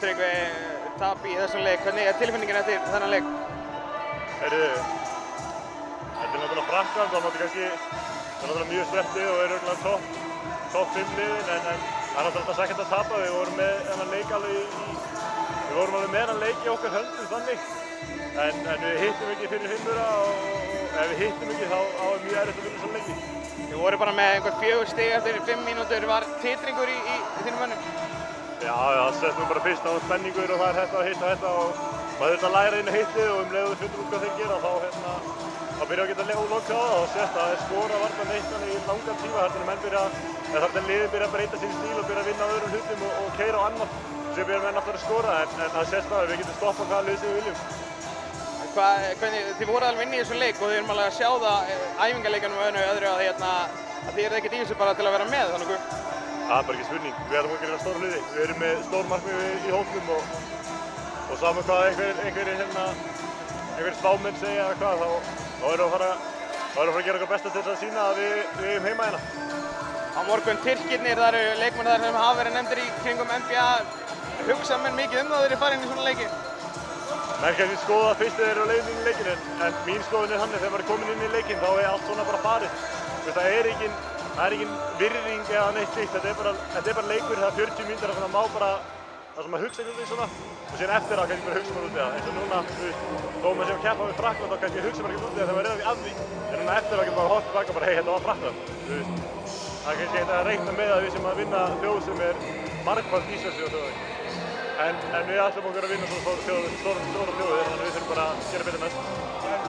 Tryggvi, tap í þessum leik. Hvernig er tilfinningin eftir þennan leik? Heyrðu, þetta er náttúrulega Frakkland og það er náttúrulega mjög sterkt lið og er örugglega topp 5 liðin en það er náttúrulega ekkert að tapa. Við vorum með þennan leik við vorum alveg með þennan leik í okkar höndum þannig en við hittum ekki fyrir fimmura og ef við hittum ekki þá er mjög erfitt að vinna svona leiki. Þið voru bara með einhver 4 stig eftir 5 mínútur. Var titringur í þínum mönnum? Já, það sett nú bara fyrst á spenningur og það er þetta og hitta og maður þurfti að læra inn á hittið og leið og við fundum út hvað þeir gera þá byrja að geta lokað á það og sett að þeir skora varla neitt í langan tíma þar til liðin byrja að breyta sín stíl og byrja að vinna á öðrum hlutum og keyra á annað sem byrja menn aftur að skora en það sést að við getum stoppað hvaða lið sem við viljum. Þið voru alveg inn í þessum leik og þið erum alveg að sjá það æfingarleikunum og öðru að þið eruð ekkert í þessu bara til að vera með þannig. Það er bara ekki spurning, við erum að gera stóra hluti. Við erum með stór markmið í hópnum og saman hvað einhverjir spámenn segja eða hvað, þá erum við að fara að gera okkar besta til þess að sýna að við eigum heima hérna. Á morgun Tyrkirnir, það eru leikmenn þar sem hafa verið nefndir í kringum NBA. Hugsa menn mikið um það þegar þeir fara inn í svona leiki? Menn kannski skoða fyrst þegar þeir eru á leiðinni inn í leikinn en mín skoðun er þannig þegar maður er kominn inn í leikinn þá er allt svona bara farið. Það er engin virðing eða neitt slíkt, þetta er bara leikur, það er 40 mínútur þar sem maður má bara það sem maður hugsa einhvern veginn svona og síðan eftir það kannski bara hugsa maður út í það. Eins og núna, þó maður sé að keppa við Frakkland þá kannski hugsa maður ekkert út í það þegar maður er að því. En núna eftir það getur maður horft tilbaka og bara hei, þetta var Frakkland. Það er kannski ekkert að reikna með að við sem að vinna þjóð sem er margfalt íslensk og þjóð. En við ætlum okkur að vinna svona stóra þjóðir þannig að við þurfum bara að gera betur næst.